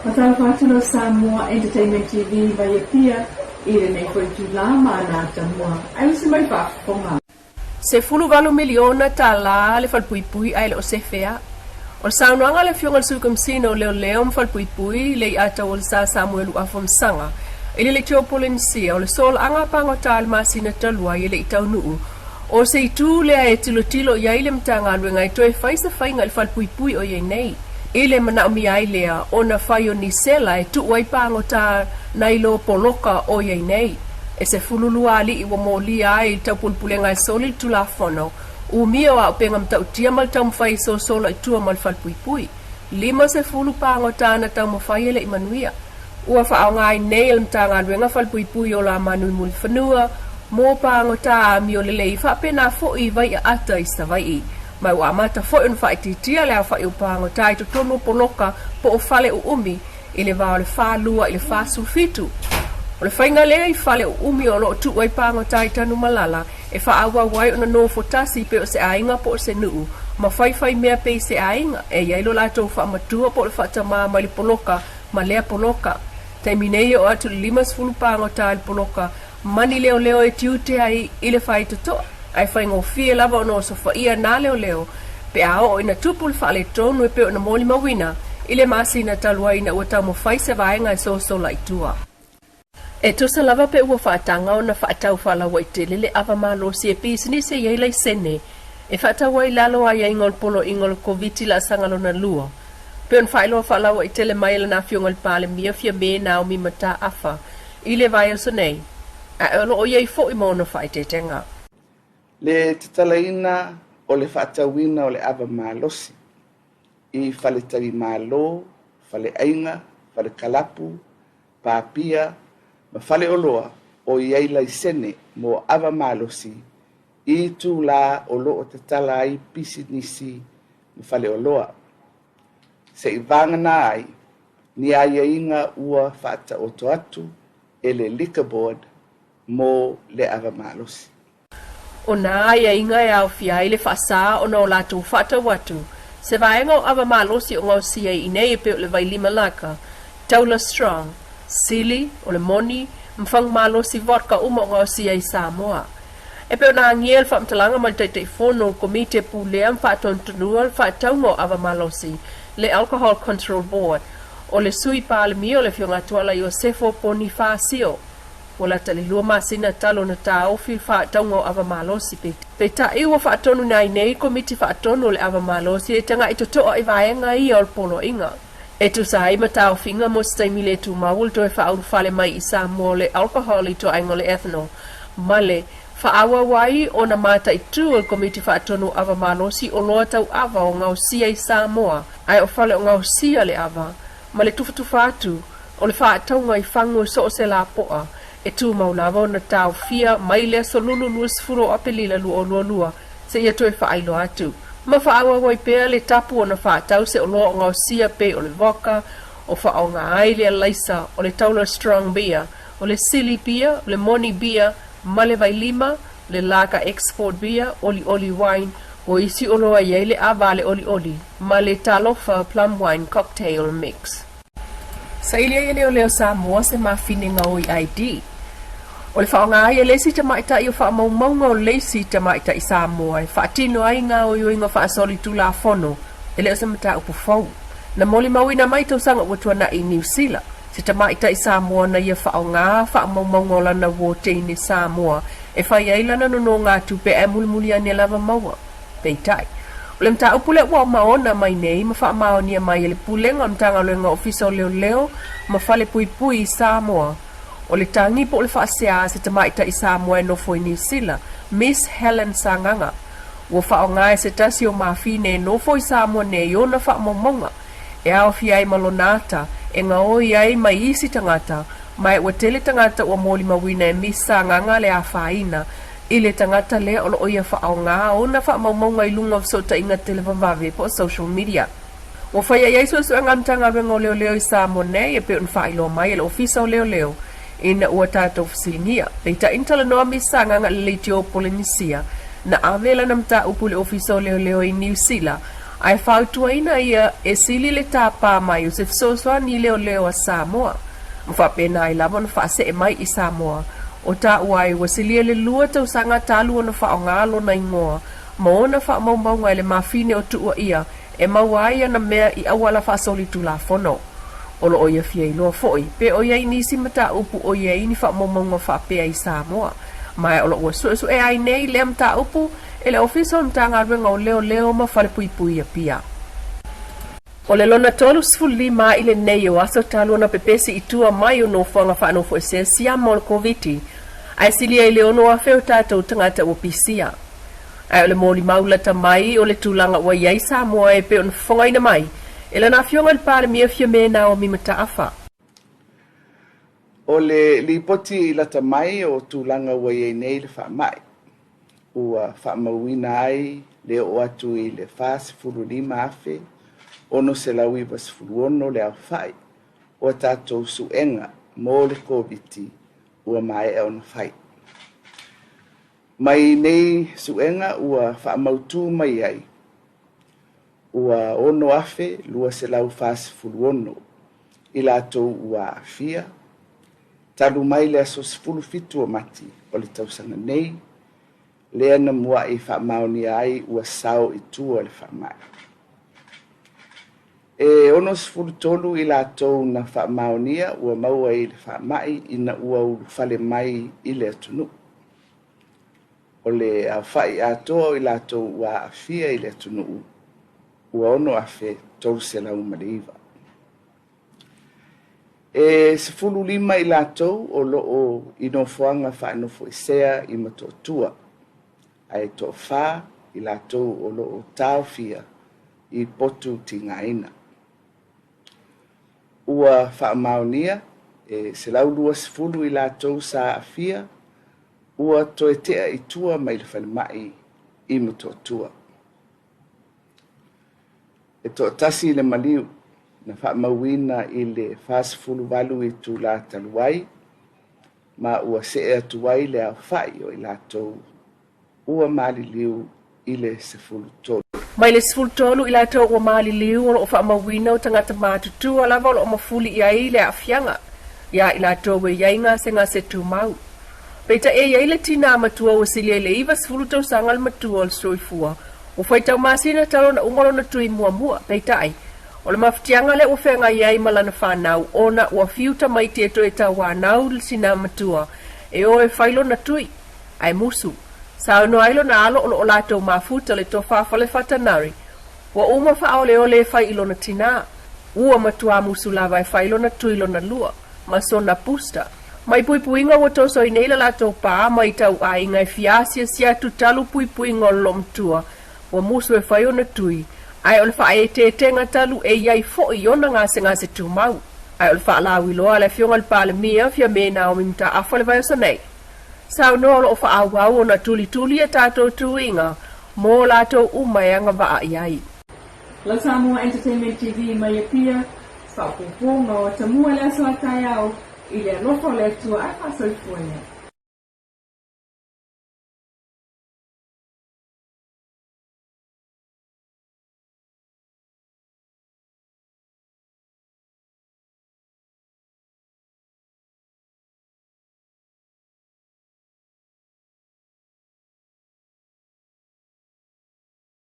Matang Fatino Samoa Entertainment TV via pia ile nei foi tulama na tamua. Ai se mai fa fonga. Se fulu valo miliona tala le falpuipui ai o sefea. O saunoanga le fionga sukumsino leo falpuipui le ata o sa Samuel afom sanga. Ile le tiopolensia o le sol anga pango tal masina talua ile itaunu. O se itu le ai tilo ya ile mtanga luenga itoe faisa fainga le falpuipui o ye nei. Ile mana mi ai lea ona faio ni sela e tu wai pango ta nailo poloka o ye nei. E se fululu ali iwa moli ai tau pulpulenga soli tu la fono. U mio a penga mtau tia mal tau mwhai so sola i tua mal falpuipui. Lima se fulu pango ta na tau mwhai ele imanuia. Ua wha ngai nei mta ngā ruenga falpuipui o la manui muli whanua. Mō pango ta mi o lelei wha pena fo i vai a ata i sa vai i. Mai wa amata fo un wha iti tia lea wha i upango ta i to tonu poloka po o fale u umi. Ile wao le wha lua ile wha sulfitu. O le whainga lea i whale o umi o lo tu wai pango tai tanu malala e wha awa wai o na no fotasi pe o se ainga po o se nuu ma whai mea pe se ainga e iailo lato wha matua po le whatama ma li poloka ma lea poloka te minei o atu limas fulu pango tai poloka mani leo e tiute ai ile whai toto ai whainga o fie lava o no so whaia na leo pe ao o ina tupul whale tonu e pe o na moli mawina ile masi na talua ina ua tau mo whai se vaenga e so la itua. E tosa lava pe ua whaatanga o na whaatau whalawa i te lele awa malo si e pisini se iei lai Sene. E whaatau ai lalo ai ingol polo ingol koviti la sangalo na lua. Pe on whailo whalawa i tele mai na fiongal pale mia fia me na o mi mata afa. Ile vai o sonei. A olo o iei fo i mono whai te tenga. Le tatalaina o le whaatauina o le awa malosi. I whale tari malo, whale ainga, whale kalapu, pāpia, ma fale oloa o iei lai Sene mo awa malosi i tu la olo o te tala ai pisi nisi ma fale oloa. Se i vangana ai ni ai inga ua whaata o to atu e le liquor board mo le awa malosi. O na ai inga e au fia i le whaasa o na o latu whaata watu. Se vaenga o awa malosi o ngau sia i nei e pe o le vai lima laka. Taula strong. Sili, o le moni, mfang malo si vodka uma ngau si ai Samoa. E pe o na ngiel wha mtalanga mal tei fono komite pu lea mwha tontunua wha taungo awa malo si le Alcohol Control Board o le sui pāle mi o le fionga tuala i o sefo poni wha sio. O la tali lua masina talo na ta ofi wha taungo awa malo si pe ta iwa wha tonu nai nei komite wha tonu le awa malo si e tanga i totoa i vaenga i o polo inga. E tu sa ima tau finga mo staimile tu maul to e whauru whale mai i Samoa le alcohol i to aingo le ethanol. Male, whaawa wai o na mata i tu o komiti whaatonu awa malosi o loa tau awa o ngau sia i Samoa. Ai o whale o ngau sia le awa. Male tufa atu o le whaataunga i whangu so o se la poa. E tu maulawa o na tau fia mai lea so lulu nuas furo apelila lua lua se ia to e whaailo atu. Ma whaawa wai pēr le tapu o na whaatau se o loa o ngau sia pe o le voka, o whaao ngā aile laisa, o le taula strong beer, o le silly beer, o le moni beer, ma le vai lima, le laka export beer, oli wine, o isi o loa iei le awa le oli, ma le talofa plum wine cocktail mix. Sa ilia ele o leo Samoa se mawhine ngau i ID. O le whaonga ai e lesi ta maita i o wha maunga o lesi ta maita i Samoa e whaatino ai ngā o inga wha asoli tu la fono e leo se mata upu fau. Na moli mawina mai tau sanga watua na i New Zealand. Se ta maita i Samoa na ia whaonga wha maunga o lana woteini Samoa e whai ai lana no ngā tupe e mulimuli ane lava maua. Peitai. O le mta upule ua maona mai nei ma wha maonia mai e le pulenga mtanga loenga ofisa o leo ma whale pui i Samoa. O le tangi po le whaasea se te maita i Samoa no foi New Zealand, Miss Helen Sanganga. Ua whaonga e se tasi o mawhine no foi Samoa ne i ona whaamomonga. E au fi ai malonata, e ngā oi ai mai isi tangata, mai ua tele tangata ua moli mawina e Miss Sanganga le a whaina, i le tangata le o lo oia whaonga o na whaamomonga i lunga sota inga televavave po social media. Ua whaia iaisu su angamtanga rengo leo i Samoa ne, e pe un whailo mai e le ofisa o leo. Ina ua tātou whasinia. Leita intala noa misanga ngā leitio Polinisia. Na awela na mta upule ofiso leo i New Zealand. Ai whautuaina ia e sili le tāpā mai o se fisosoani leo leo a Samoa. Mwhapena ai lava na whaase e mai I Samoa. O tā uai wa silia le lua tau sanga tālu na whaongalo na ingoa. Ma ona whaamaumau le mawhine o tua ia e mawai na mea I awala whaasoli tu la fono. Olo o ia fia iloa foi, pe o ia inisi mata upu o ia ini whaamaumau whapea I Samoa. Mai olo ua su e ai nei le mta upu e le ofisa mta ngarwenga o leo leo ma whale pui pui a pia. O le lona tolu sfuli ma ile nei o aso talu na pepesi itua mai o no whanga whanofo e se siama o le COVID. Ai silia I le ono a wheo tātou tangata o pisia. Ai o le mōli maulata mai o le tūlanga ua iai Samoa e pe o na whangaina mai. E le na fionga le pāle mia fia mena o mi mata afa. O le lipoti lata mai o tūlanga ua iai nei le whaamai. Ua whaamauina ai le o atu I le whaasi furu lima afe. Ono se laui was furuono le au whai. O tātou suenga mō le COVID ua mai e ono whai. Mai nei suenga ua whaamautu mai ai. Ua ono afe lua se lau whaasi furuono. I lātou ua afia. Talu mai le aso sifuru fitu o mati o le tausanga nei. Lea na mua I whaamaoni ai ua sao I tua le whaamai. E ono sifuru tolu I lātou na whaamaonia ua maua I le whaamai ina ua ulu whale mai I le atunu. O le au whai atoa I lātou ua afia I le atunu. Ua ono afe tolu se lau mariva. E sifuru lima I lātou o loo inofoanga whaanofo isea I matotua. Ai to wha I lātou o loo tāwhia I potu tingaina. Ua whaamaonia e se laulua sifuru I lātou sa afia. Ua toetea I tua mai le whalemai I matotua. E to tasi le maliu. Na whaamauina I le whaasifuru walu I tu la taluai. Ma ua se e atuai le au whai o I lātou. Ua maali liu I le sifuru tolu. Mai le sifuru tolu I lātou ua maali liu o whaamauina o tangata mātutua lava o mafuli I ai le afianga. Ia I lātou e iai ngā se tu mau. Peita e iai le tina matua o silia le iwa sifuru tau sangal matua o le soifua. O whaitau masina talo na umaro na tui mua mua. Peita ai. O le mafutianga le uwhenga iai malana whanau, ona ua fiuta mai te to e tau whanau le sina matua, e o e whailo na tui, ai musu. Sa no ailo na alo o lātou mafuta le to whawhale whatanari, ua uma wha ole le whailo na tina, ua matua musu lava e whailo na tui lo na lua, maso na pusta. Mai puipuinga ua toso I neila lātou pā mai tau a ingai fiasia sia tutalu puipuinga o lomtua, ua musu e whailo na tui, ai ole fa e te tenga talu e iai fo I ona ngase tu mau. Ai ole fa la wiloa le fionga le pale mia fia mena o mimta afa le vai sanei. Sau no ole o fa awau ona tuli e tātou tuinga, mō lātou umaianga wa iai. La Samoa Entertainment TV mai pia, sa pupunga o tamua le aso atayao, I le anofo le tua a pasoifuania.